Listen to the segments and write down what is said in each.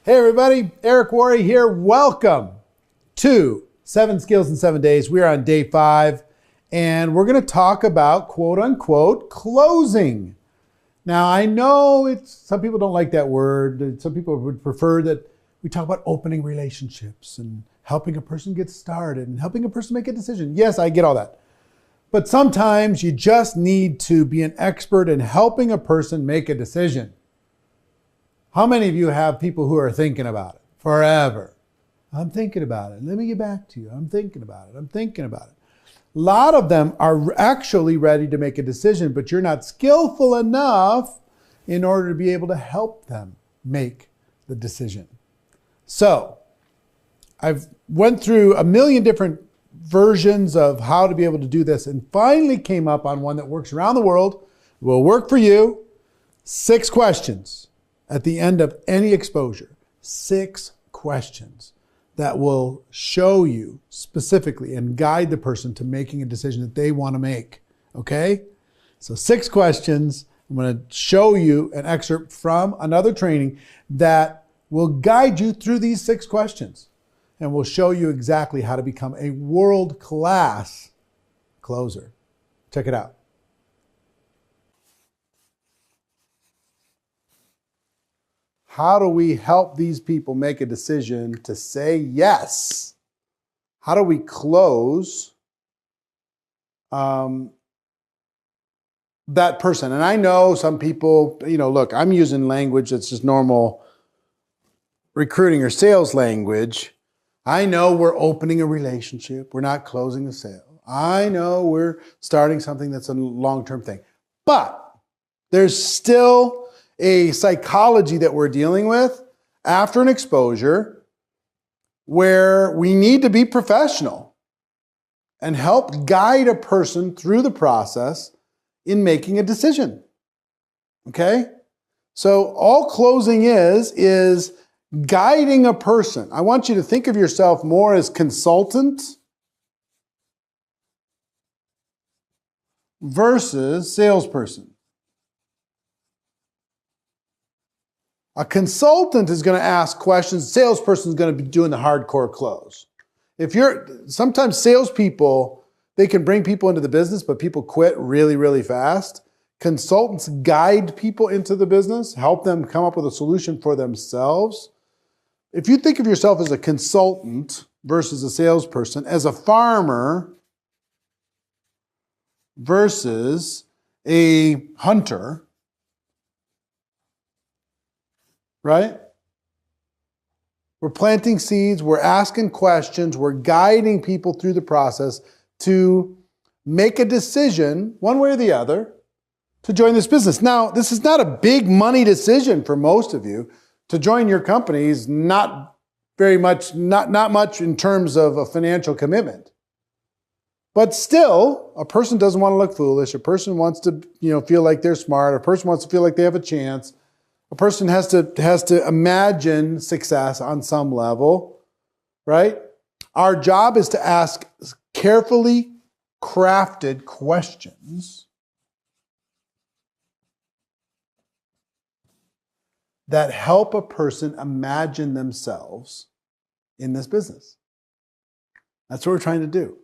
Hey everybody, Eric Worre here. Welcome to 7 Skills in 7 Days. We are on day 5 and we're going to talk about quote unquote closing. Now I know some people don't like that word. Some people would prefer that we talk about opening relationships and helping a person get started and helping a person make a decision. Yes, I get all that. But sometimes you just need to be an expert in helping a person make a decision. How many of you have people who are thinking about it forever? I'm thinking about it. Let me get back to you. I'm thinking about it. I'm thinking about it. A lot of them are actually ready to make a decision, but you're not skillful enough in order to be able to help them make the decision. So I've went through a million different versions of how to be able to do this and finally came up on one that works around the world, will work for you. 6 questions. At the end of any exposure, 6 questions that will show you specifically and guide the person to making a decision that they want to make. Okay? So 6 questions. I'm going to show you an excerpt from another training that will guide you through these 6 questions and will show you exactly how to become a world-class closer. Check it out. How do we help these people make a decision to say yes? How do we close that person? And I know some people, look, I'm using language that's just normal recruiting or sales language. I know we're opening a relationship. We're not closing a sale. I know we're starting something that's a long-term thing. But there's still a psychology that we're dealing with after an exposure where we need to be professional and help guide a person through the process in making a decision. Okay? So all closing is guiding a person. I want you to think of yourself more as consultant versus salesperson. A consultant is going to ask questions. A salesperson is going to be doing the hardcore close. Sometimes salespeople, they can bring people into the business, but people quit really, really fast. Consultants guide people into the business, help them come up with a solution for themselves. If you think of yourself as a consultant versus a salesperson, as a farmer versus a hunter, right? We're planting seeds, we're asking questions, we're guiding people through the process to make a decision, one way or the other, to join this business. Now, this is not a big money decision for most of you. To join your company is not very much, not much in terms of a financial commitment. But still, a person doesn't want to look foolish. A person wants to, feel like they're smart. A person wants to feel like they have a chance. A person has to imagine success on some level, right? Our job is to ask carefully crafted questions that help a person imagine themselves in this business. That's what we're trying to do.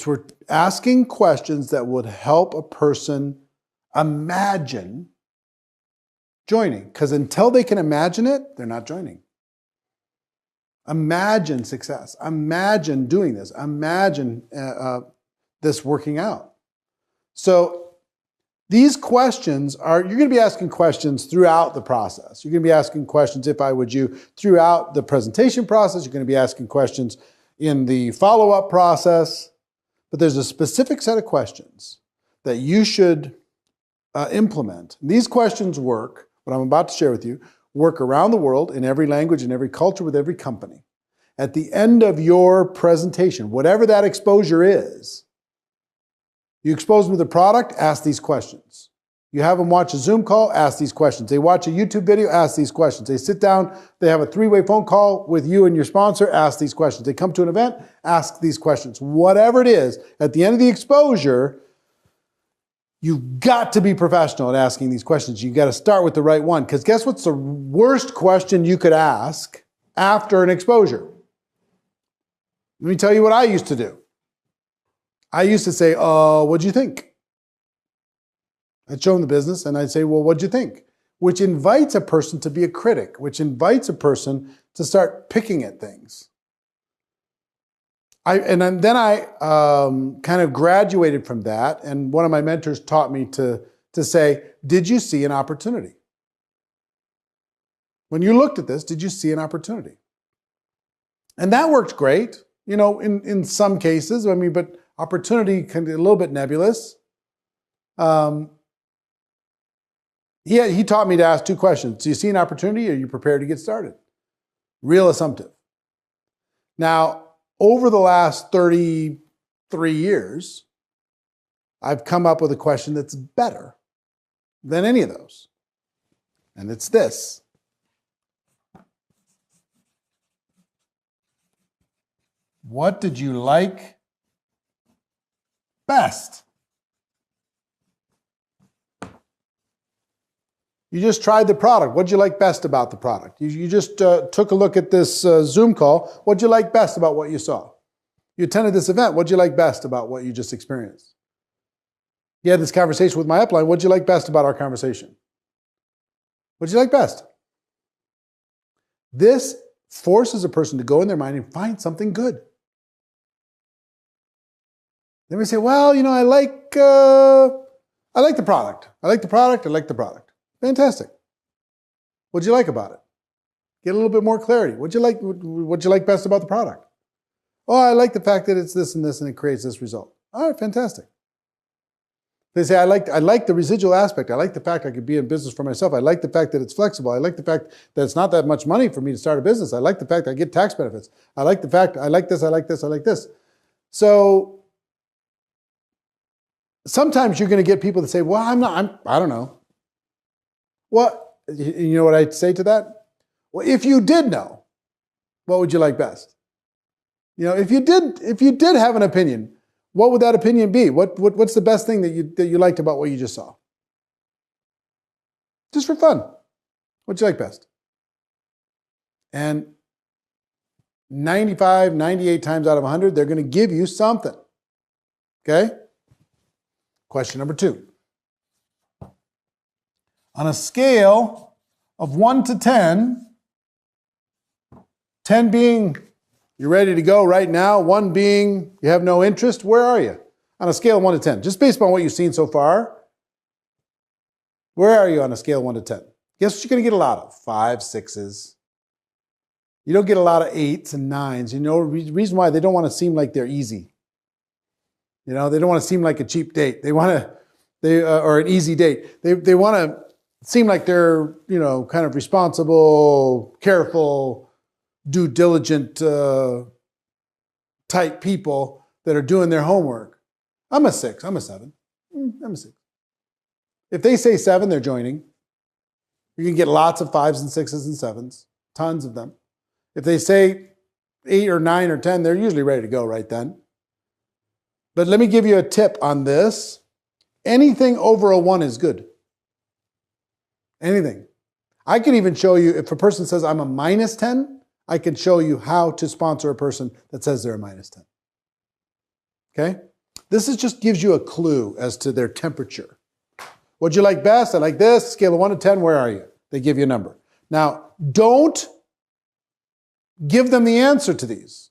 We're asking questions that would help a person imagine joining, because until they can imagine it, they're not joining. Imagine success. Imagine doing this. Imagine this working out. So these questions you're going to be asking questions throughout the process. You're going to be asking questions, if I would you, throughout the presentation process. You're going to be asking questions in the follow-up process. But there's a specific set of questions that you should implement. These questions work. What I'm about to share with you, work around the world in every language, in every culture, with every company. At the end of your presentation, whatever that exposure is, you expose them to the product, ask these questions. You have them watch a Zoom call, ask these questions. They watch a YouTube video, ask these questions. They sit down, they have a 3-way phone call with you and your sponsor, ask these questions. They come to an event, ask these questions. Whatever it is, at the end of the exposure, You've got to be professional at asking these questions. You've got to start with the right one, because guess what's the worst question you could ask after an exposure? Let me tell you what I used to do. I used to say, what'd you think? I'd show them the business and I'd say, well, what'd you think? Which invites a person to be a critic, which invites a person to start picking at things. Then I kind of graduated from that, and one of my mentors taught me to say, did you see an opportunity? When you looked at this, did you see an opportunity? And that worked great, you know, in some cases. I mean, but opportunity can be a little bit nebulous. He taught me to ask two questions. Do you see an opportunity, or are you prepared to get started? Real assumptive. Now, over the last 33 years, I've come up with a question that's better than any of those. And it's this. What did you like best? You just tried the product. What did you like best about the product? You just took a look at this Zoom call. What did you like best about what you saw? You attended this event. What did you like best about what you just experienced? You had this conversation with my upline. What did you like best about our conversation? What did you like best? This forces a person to go in their mind and find something good. Then we say, well, you know, I like the product. I like the product. I like the product. Fantastic. What'd you like about it? Get a little bit more clarity. What'd you like best about the product? Oh, I like the fact that it's this and this and it creates this result. All right, fantastic. They say, I like the residual aspect. I like the fact I could be in business for myself. I like the fact that it's flexible. I like the fact that it's not that much money for me to start a business. I like the fact I get tax benefits. I like the fact I like this, I like this, I like this. So sometimes you're going to get people that say, well, I don't know. What, you know what I'd say to that? Well, if you did know, what would you like best? You know, if you did have an opinion, what would that opinion be? What's the best thing that you liked about what you just saw? Just for fun. What'd you like best? And 95, 98 times out of 100, they're going to give you something. Okay? Question number 2. On a scale of 1 to 10, 10 being you're ready to go right now, 1 being you have no interest, where are you? On a scale of 1 to 10, just based on what you've seen so far, where are you on a scale of 1 to 10? Guess what you're going to get a lot of? 5, 6s. You don't get a lot of 8s and 9s. You know the reason why? They don't want to seem like they're easy. You know, they don't want to seem like a cheap date. Or an easy date. They want to seem like they're, you know, kind of responsible, careful, due diligent type people that are doing their homework. I'm a 6. I'm a 7. I'm a 6. If they say 7, they're joining. You can get lots of 5s and 6s and 7s, tons of them. If they say 8 or 9 or 10, they're usually ready to go right then. But let me give you a tip on this. Anything over a 1 is good. Anything. I can even show you, if a person says I'm a minus 10, I can show you how to sponsor a person that says they're a minus 10. Okay? This just gives you a clue as to their temperature. What'd you like best? I like this. Scale of 1 to 10, where are you? They give you a number. Now, don't give them the answer to these.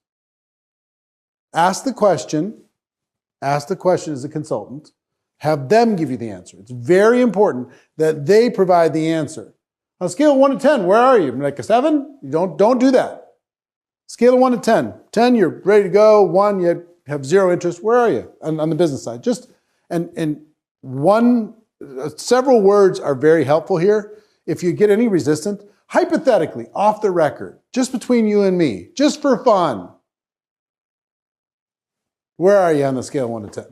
Ask the question. Ask the question as a consultant. Have them give you the answer. It's very important that they provide the answer. On a scale of 1 to 10, where are you? Like a 7? You don't do that. Scale of 1 to 10. 10, you're ready to go. 1, you have 0 interest. Where are you on the business side? Several words are very helpful here. If you get any resistance, hypothetically, off the record, just between you and me, just for fun, where are you on the scale of 1 to 10?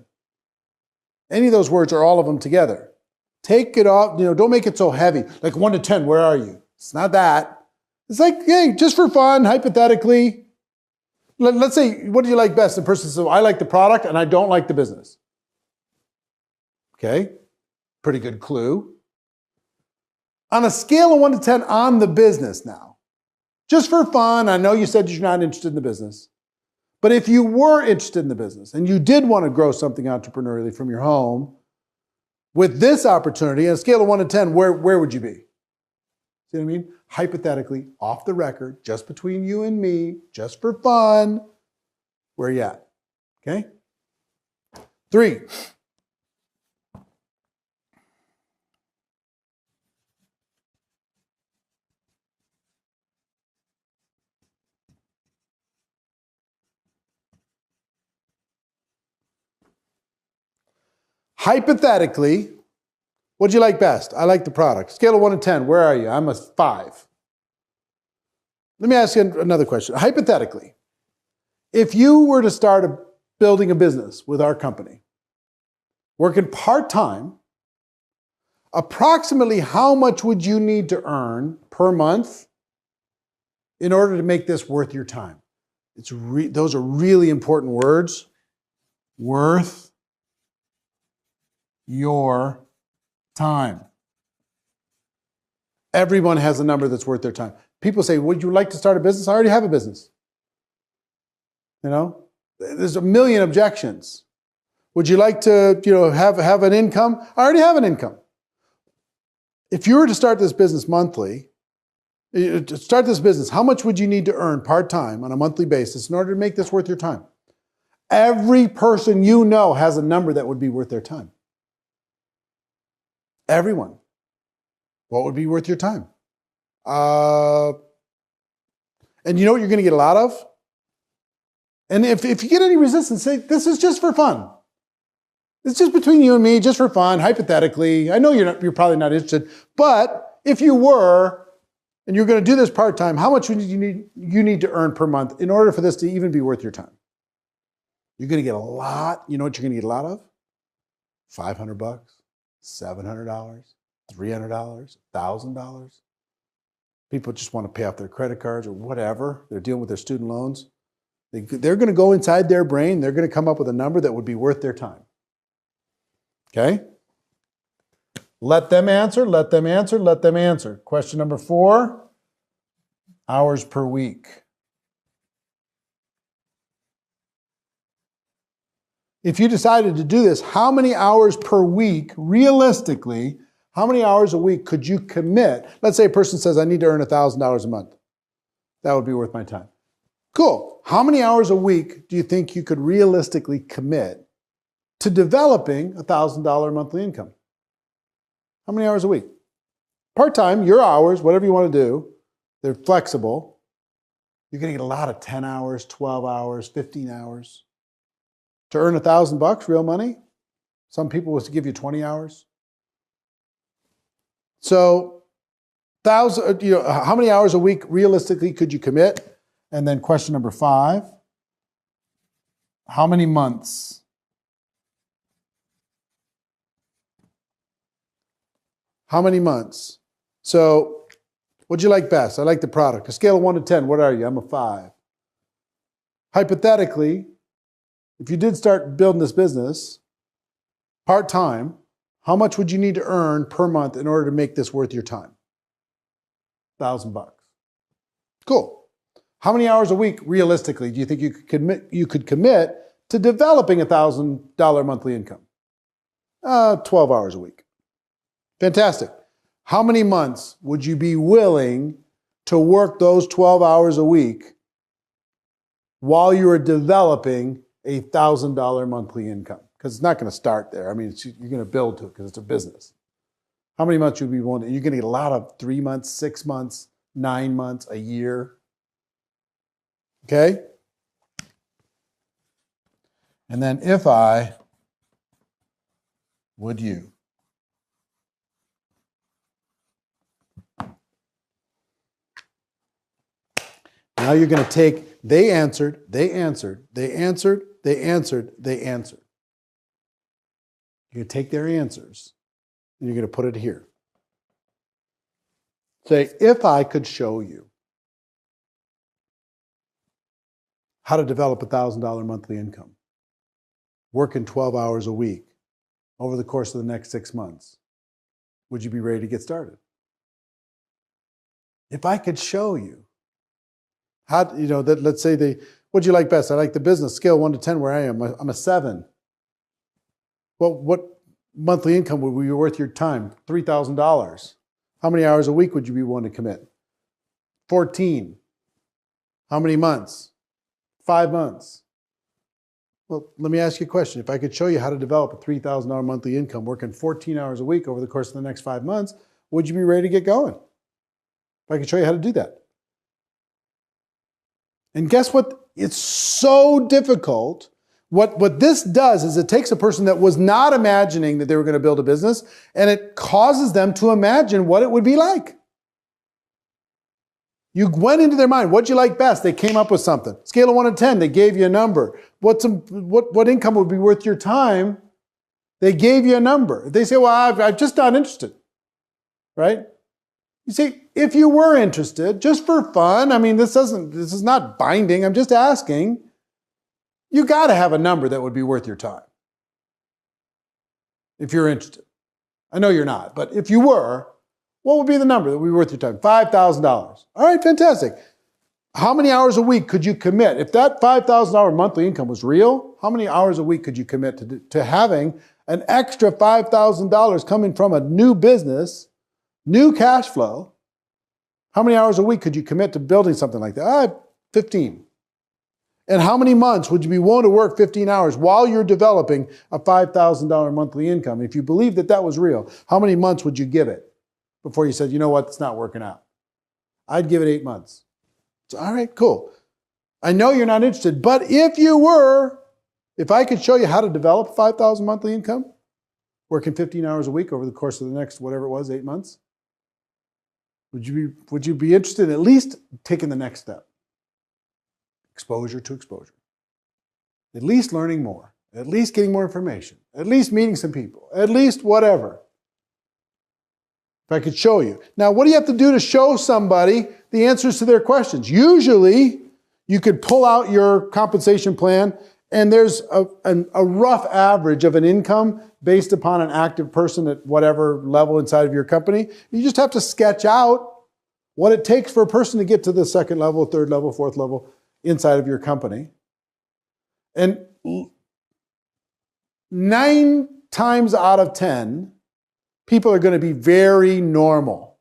Any of those words or all of them together. Take it off, don't make it so heavy. Like 1 to 10, where are you? It's not that. It's like, hey, just for fun, hypothetically. Let's say, what do you like best? The person says, I like the product and I don't like the business. Okay, Pretty good clue. On a scale of 1 to 10 on the business now, just for fun, I know you said you're not interested in the business, but if you were interested in the business and you did want to grow something entrepreneurially from your home, with this opportunity, on a scale of 1 to 10, where would you be? See what I mean? Hypothetically, off the record, just between you and me, just for fun, where are you at? Okay? 3. Hypothetically, what'd you like best? I like the product. Scale of 1 to 10, where are you? I'm a 5. Let me ask you another question. Hypothetically, if you were to start building a business with our company, working part-time, approximately how much would you need to earn per month in order to make this worth your time? Those are really important words. Worth your time. Everyone has a number that's worth their time. People say, would you like to start a business? I already have a business. You know, there's a million objections. Would you like to, have an income? I already have an income. If you were to start this business monthly, how much would you need to earn part-time on a monthly basis in order to make this worth your time? Every person you know has a number that would be worth their time. Everyone. What would be worth your time? And you know what you're going to get a lot of? And if you get any resistance, say, this is just for fun. It's just between you and me, just for fun, hypothetically. I know you're probably not interested, but if you were, and you're going to do this part-time, how much would you need to earn per month in order for this to even be worth your time? You're going to get a lot. You know what you're going to get a lot of? $500, $700, $300, $1,000. People just want to pay off their credit cards or whatever. They're dealing with their student loans. They're going to go inside their brain. They're going to come up with a number that would be worth their time. Okay? Let them answer, let them answer, let them answer. Question number 4, hours per week. If you decided to do this, how many hours per week, realistically, how many hours a week could you commit? Let's say a person says, I need to earn $1,000 a month. That would be worth my time. Cool. How many hours a week do you think you could realistically commit to developing $1,000 monthly income? How many hours a week? Part-time, your hours, whatever you want to do, they're flexible. You're going to get a lot of 10 hours, 12 hours, 15 hours. To earn $1,000 real money, some people will give you 20 hours. So, how many hours a week realistically could you commit? And then question number 5, how many months? How many months? So, what'd you like best? I like the product. A scale of 1 to 10, what are you? I'm a 5. Hypothetically, if you did start building this business part-time, how much would you need to earn per month in order to make this worth your time? $1,000. Cool. How many hours a week, realistically, do you think you could commit to developing $1,000 monthly income? 12 hours a week. Fantastic. How many months would you be willing to work those 12 hours a week while you are developing a $1,000 monthly income? Because it's not going to start there. I mean, you're going to build to it because it's a business. How many months would you be willing to? You're going to get a lot of 3 months, 6 months, 9 months, a year. Okay? And then if I, would you? Now you're going to take, they answered, they answered, they answered, they answered, they answered. You're going to take their answers and you're going to put it here. Say, if I could show you how to develop $1,000 monthly income, working 12 hours a week over the course of the next 6 months, would you be ready to get started? If I could show you how, that let's say what'd you like best? I like the business scale 1 to 10 where I am. I'm a 7. Well, what monthly income would be worth your time? $3,000. How many hours a week would you be willing to commit? 14. How many months? 5 months. Well, let me ask you a question. If I could show you how to develop a $3,000 monthly income working 14 hours a week over the course of the next 5 months, would you be ready to get going? If I could show you how to do that. And guess what? It's so difficult. What this does is it takes a person that was not imagining that they were going to build a business, and it causes them to imagine what it would be like. You went into their mind. What'd you like best? They came up with something. Scale of 1 to 10, they gave you a number. What income would be worth your time? They gave you a number. They say, well, I'm just not interested, right? You see, if you were interested, just for fun, I mean, this is not binding. I'm just asking. You got to have a number that would be worth your time. If you're interested. I know you're not, but if you were, what would be the number that would be worth your time? $5,000. All right, fantastic. How many hours a week could you commit? If that $5,000 monthly income was real, how many hours a week could you commit to having an extra $5,000 coming from a new business, new cash flow? How many hours a week could you commit to building something like that? 15. And how many months would you be willing to work 15 hours while you're developing a $5,000 monthly income? If you believe that that was real, how many months would you give it before you said, you know what, it's not working out? I'd give it 8 months. So, all right, cool. I know you're not interested, but if you were, if I could show you how to develop $5,000 monthly income, working 15 hours a week over the course of the next, whatever it was, 8 months, would you be interested in at least taking the next step? Exposure to exposure. At least learning more. At least getting more information. At least meeting some people. At least whatever. If I could show you. Now, what do you have to do to show somebody the answers to their questions? Usually, you could pull out your compensation plan and there's a rough average of an income based upon an active person at whatever level inside of your company. You just have to sketch out what it takes for a person to get to the second level, third level, fourth level inside of your company. And 9 times out of 10, people are going to be very normal.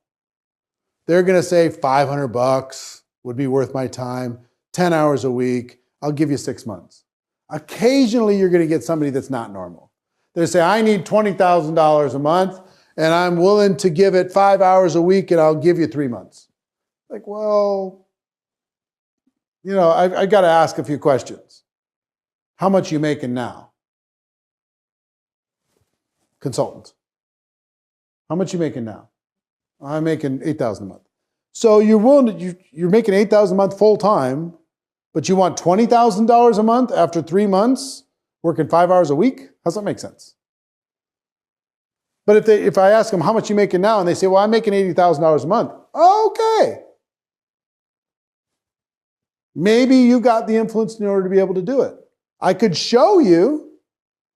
They're going to say $500 would be worth my time, 10 hours a week, I'll give you 6 months. Occasionally, you're going to get somebody that's not normal. They say, I need $20,000 a month, and I'm willing to give it 5 hours a week, and I'll give you 3 months. Like, well, I got to ask a few questions. How much are you making now? Consultant. How much are you making now? I'm making $8,000 a month. So you're willing to, you're making $8,000 a month full time, but you want $20,000 a month after 3 months, working 5 hours a week? How's that make sense? But if I ask them, how much are you making now? And they say, well, I'm making $80,000 a month. Okay. Maybe you got the influence in order to be able to do it. I could show you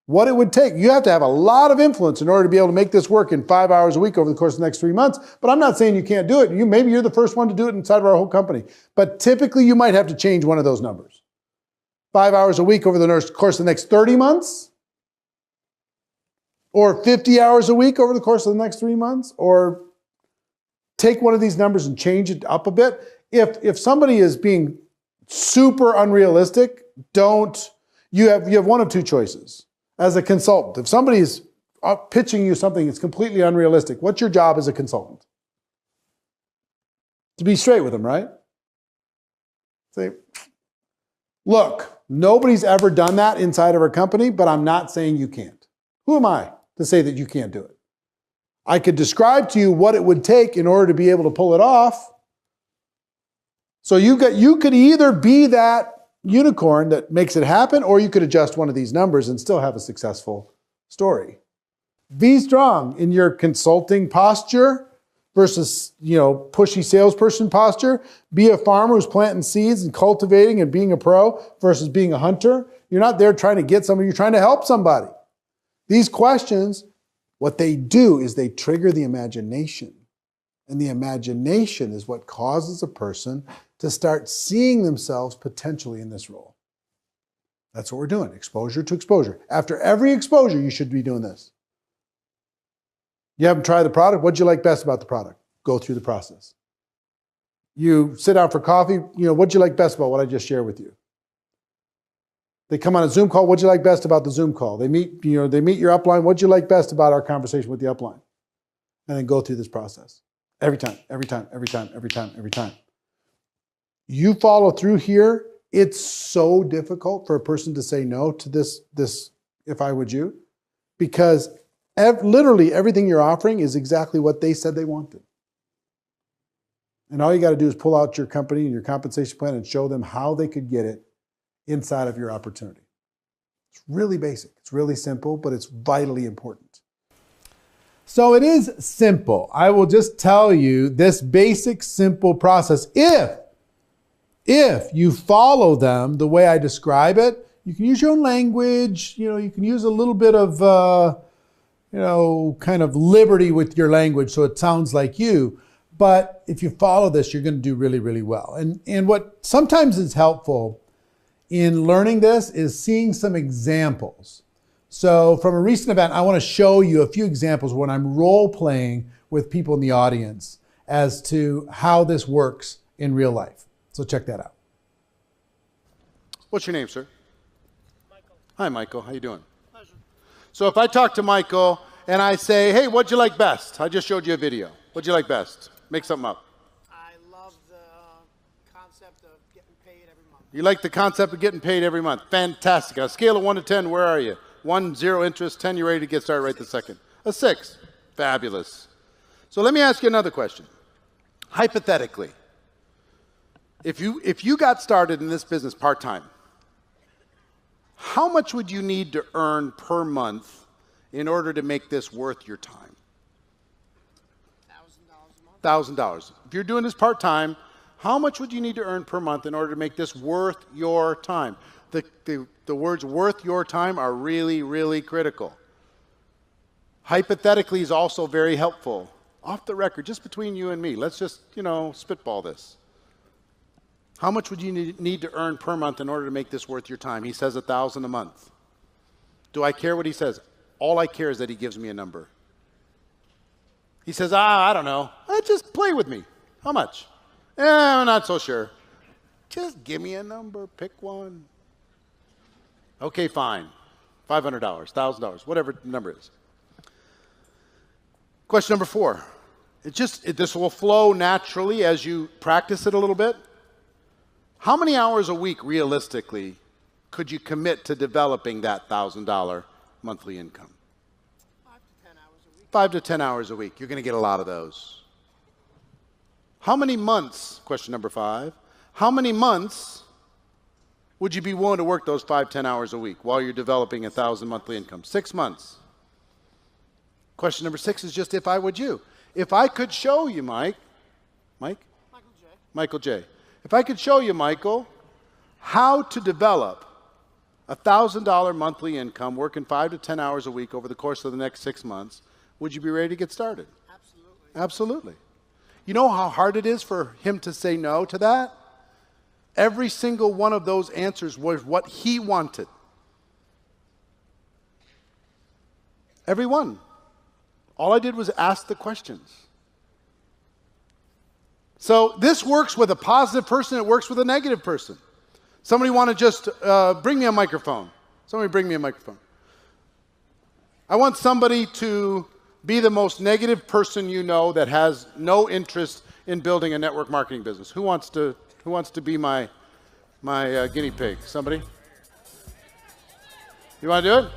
what it would take. You have to have a lot of influence in order to be able to make this work in 5 hours a week over the course of the next 3 months. But I'm not saying you can't do it. Maybe you're the first one to do it inside of our whole company. But typically, you might have to change one of those numbers. 5 hours a week over the course of the next 30 months? Or 50 hours a week over the course of the next 3 months? Or take one of these numbers and change it up a bit? If somebody is being super unrealistic, you have one of two choices. As a consultant, if somebody is pitching you something that's completely unrealistic, what's your job as a consultant? To be straight with them, right? Say, look, nobody's ever done that inside of our company, but I'm not saying you can't. Who am I to say that you can't do it? I could describe to you what it would take in order to be able to pull it off. So you could either be that unicorn that makes it happen, or you could adjust one of these numbers and still have a successful story. Be strong in your consulting posture versus, pushy salesperson posture. Be a farmer who's planting seeds and cultivating and being a pro versus being a hunter. You're not there trying to get somebody, you're trying to help somebody. These questions What they do is they trigger the imagination. And the imagination is what causes a person to start seeing themselves potentially in this role. That's what we're doing, exposure to exposure. After every exposure, you should be doing this. You haven't tried the product. What'd you like best about the product? Go through the process. You sit down for coffee. What'd you like best about what I just shared with you? They come on a Zoom call. What'd you like best about the Zoom call? They meet your upline. What'd you like best about our conversation with the upline? And then go through this process. Every time, every time, every time, every time, every time. You follow through here. It's so difficult for a person to say no to this if I would you, because literally everything you're offering is exactly what they said they wanted. And all you got to do is pull out your company and your compensation plan and show them how they could get it inside of your opportunity. It's really basic. It's really simple, but it's vitally important. So it is simple. I will just tell you this basic, simple process. If you follow them the way I describe it, you can use your own language. You can use a little bit of, kind of liberty with your language so it sounds like you. But if you follow this, you're going to do really, really well. And what sometimes is helpful in learning this is seeing some examples. So from a recent event, I want to show you a few examples when I'm role-playing with people in the audience as to how this works in real life. So check that out. What's your name, sir? Michael. Hi, Michael. How you doing? Pleasure. So if I talk to Michael and I say, hey, what'd you like best? I just showed you a video. What'd you like best? Make something up. I love the concept of getting paid every month. You like the concept of getting paid every month. Fantastic. On a scale of 1 to 10, where are you? 1, 0 interest, 10, you're ready to get started right this second. A 6. Fabulous. So let me ask you another question. Hypothetically, if you got started in this business part-time, how much would you need to earn per month in order to make this worth your time? $1,000 a month. $1,000. If you're doing this part-time, how much would you need to earn per month in order to make this worth your time? The words worth your time are really, really critical. Hypothetically is also very helpful. Off the record, just between you and me, let's just, spitball this. How much would you need to earn per month in order to make this worth your time? He says $1,000 a month. Do I care what he says? All I care is that he gives me a number. He says, I don't know. Just play with me. How much? I'm not so sure. Just give me a number. Pick one. Okay, fine. $500, $1,000, whatever the number is. Question number 4. This will flow naturally as you practice it a little bit. How many hours a week, realistically, could you commit to developing that $1,000 monthly income? 5 to 10 hours a week. 5 to 10 hours a week. You're going to get a lot of those. How many months, question number 5, how many months would you be willing to work those 5, 10 hours a week while you're developing $1,000 monthly income? 6 months. Question number 6 is just if I would you. If I could show you, Michael J. If I could show you, Michael, how to develop $1,000 monthly income working 5 to 10 hours a week over the course of the next 6 months, would you be ready to get started? Absolutely. Absolutely. You know how hard it is for him to say no to that? Every single one of those answers was what he wanted. Every one. All I did was ask the questions. So this works with a positive person. It works with a negative person. Somebody want to just bring me a microphone. Somebody bring me a microphone. I want somebody to be the most negative person you know that has no interest in building a network marketing business. Who wants to be my guinea pig? Somebody? You want to do it?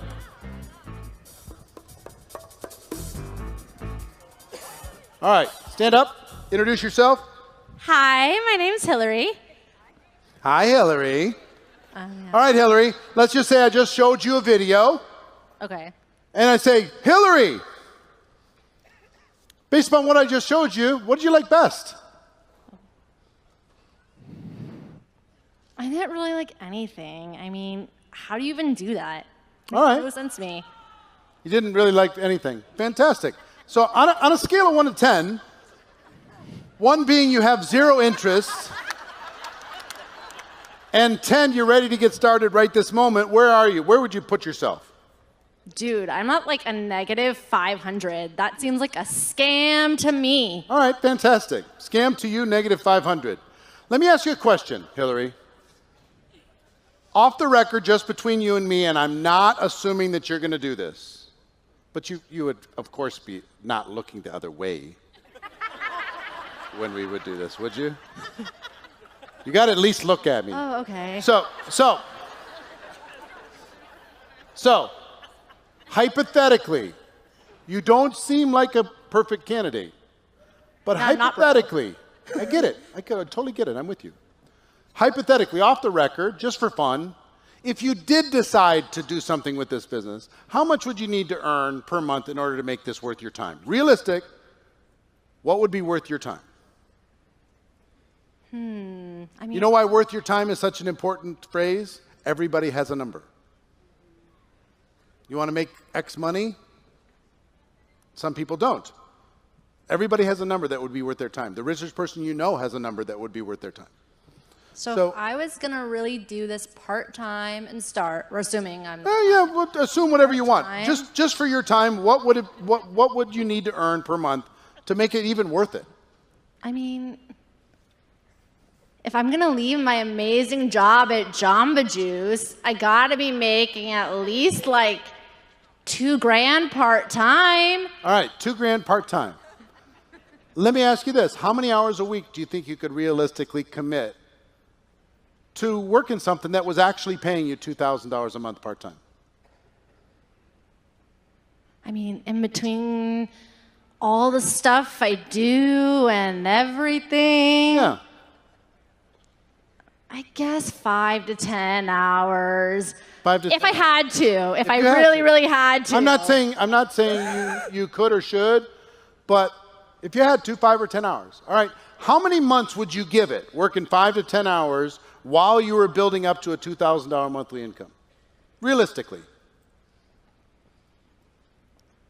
All right, stand up, introduce yourself. Hi, my name's Hillary. Hi, Hillary. Yeah. All right, Hillary, let's just say I just showed you a video. Okay. And I say, Hillary, based upon what I just showed you, what did you like best? I didn't really like anything. I mean, how do you even do that? All right. No sense to me. You didn't really like anything. Fantastic. So on a scale of 1 to 10, 1 being you have 0 interest, and 10, you're ready to get started right this moment, where are you? Where would you put yourself? Dude, I'm not like a negative 500. That seems like a scam to me. All right, fantastic. Scam to you, negative 500. Let me ask you a question, Hillary. Off the record, just between you and me, and I'm not assuming that you're going to do this, but you would, of course, be not looking the other way when we would do this, would you? You got to at least look at me. Oh, okay. So, hypothetically, you don't seem like a perfect candidate, but Yeah, I'm not hypothetically, I get it. I totally get it. I'm with you. Hypothetically, off the record, just for fun, if you did decide to do something with this business, how much would you need to earn per month in order to make this worth your time? Realistic, what would be worth your time? I mean, You know why worth your time is such an important phrase? Everybody has a number. You want to make X money? Some people don't. Everybody has a number that would be worth their time. The richest person you know has a number that would be worth their time. So if I was going to really do this part-time and start, we're assuming I'm... Yeah, well, assume whatever you want. Time. Just for your time, what would you need to earn per month to make it even worth it? I mean, if I'm going to leave my amazing job at Jamba Juice, I got to be making at least like $2,000 part-time. All right, $2,000 part-time. Let me ask you this. How many hours a week do you think you could realistically commit to working something that was actually paying you $2,000 a month part-time? I mean, in between all the stuff I do and everything, Yeah. I guess 5 to 10 hours. 5 to If I 10. had to, if I you had really, to. really had to. I'm not saying you could or should, but if you had 2, 5, or 10 hours, all right, how many months would you give it working 5 to 10 hours while you were building up to a $2,000 monthly income? Realistically.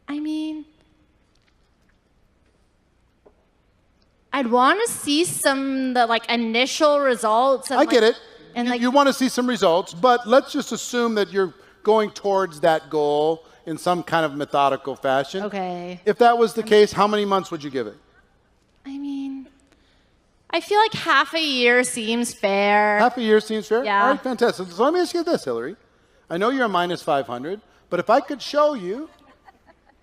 I mean, I'd want to see the like initial results. And, I get it. And You want to see some results, but let's just assume that you're going towards that goal in some kind of methodical fashion. Okay. If that was the case, how many months would you give it? I mean, I feel like half a year seems fair. Half a year seems fair? Yeah. All right, fantastic. So let me ask you this, Hillary. I know you're a minus 500, but if I could show you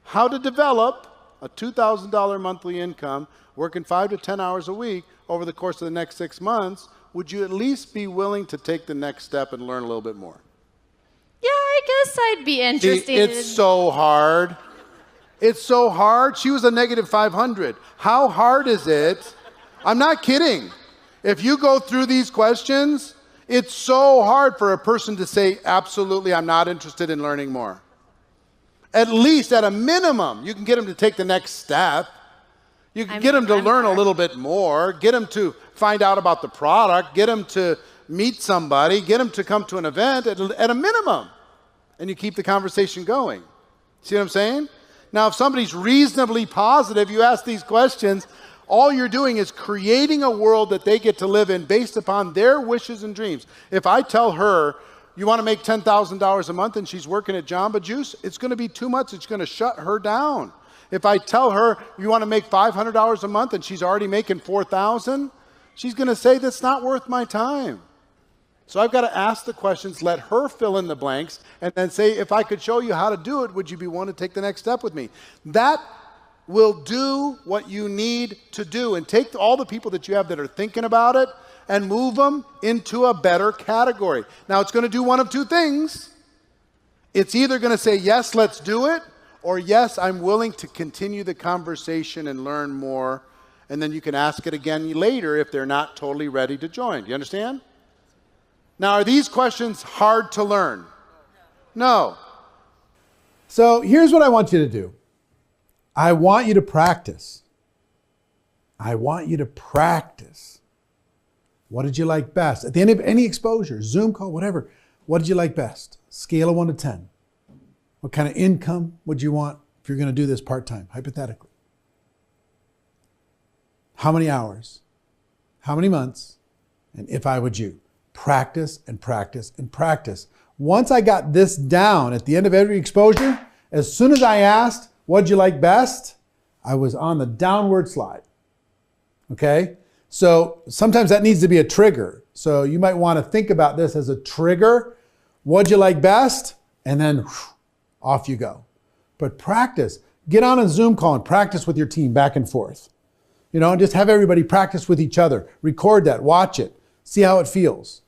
how to develop a $2,000 monthly income working 5 to 10 hours a week over the course of the next 6 months, would you at least be willing to take the next step and learn a little bit more? Yeah, I guess I'd be interested. See, it's so hard. It's so hard. She was a negative 500. How hard is it? I'm not kidding. If you go through these questions, it's so hard for a person to say, absolutely, I'm not interested in learning more. At least, at a minimum, you can get them to take the next step. You can get them to learn a little bit more, get them to find out about the product, get them to meet somebody, get them to come to an event at a minimum. And you keep the conversation going. See what I'm saying? Now, if somebody's reasonably positive, you ask these questions, all you're doing is creating a world that they get to live in based upon their wishes and dreams. If I tell her, you want to make $10,000 a month and she's working at Jamba Juice, it's going to be too much. It's going to shut her down. If I tell her you want to make $500 a month and she's already making $4,000, she's going to say that's not worth my time. So I've got to ask the questions, let her fill in the blanks, and then say, if I could show you how to do it, would you be willing to take the next step with me? That will do what you need to do, and take all the people that you have that are thinking about it and move them into a better category. Now, it's going to do one of two things. It's either going to say, yes, let's do it, or yes, I'm willing to continue the conversation and learn more, and then you can ask it again later if they're not totally ready to join. Do you understand? Now, are these questions hard to learn? No. So here's what I want you to do. I want you to practice. I want you to practice. What did you like best? At the end of any exposure, Zoom call, whatever, what did you like best? Scale of 1 to 10. What kind of income would you want if you're going to do this part-time, hypothetically? How many hours? How many months? And if I would you? Practice and practice and practice. Once I got this down at the end of every exposure, as soon as I asked, what'd you like best? I was on the downward slide. Okay? So sometimes that needs to be a trigger. So you might want to think about this as a trigger. What'd you like best? And then whew, off you go. But practice. Get on a Zoom call and practice with your team back and forth. And just have everybody practice with each other. Record that, watch it, see how it feels.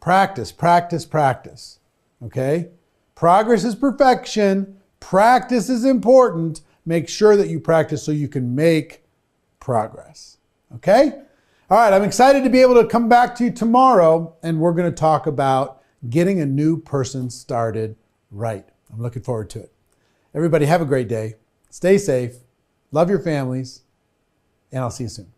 Practice, practice, practice. Okay? Progress is perfection. Practice is important. Make sure that you practice so you can make progress. Okay? All right, I'm excited to be able to come back to you tomorrow, and we're going to talk about getting a new person started right. I'm looking forward to it. Everybody have a great day. Stay safe. Love your families. And I'll see you soon.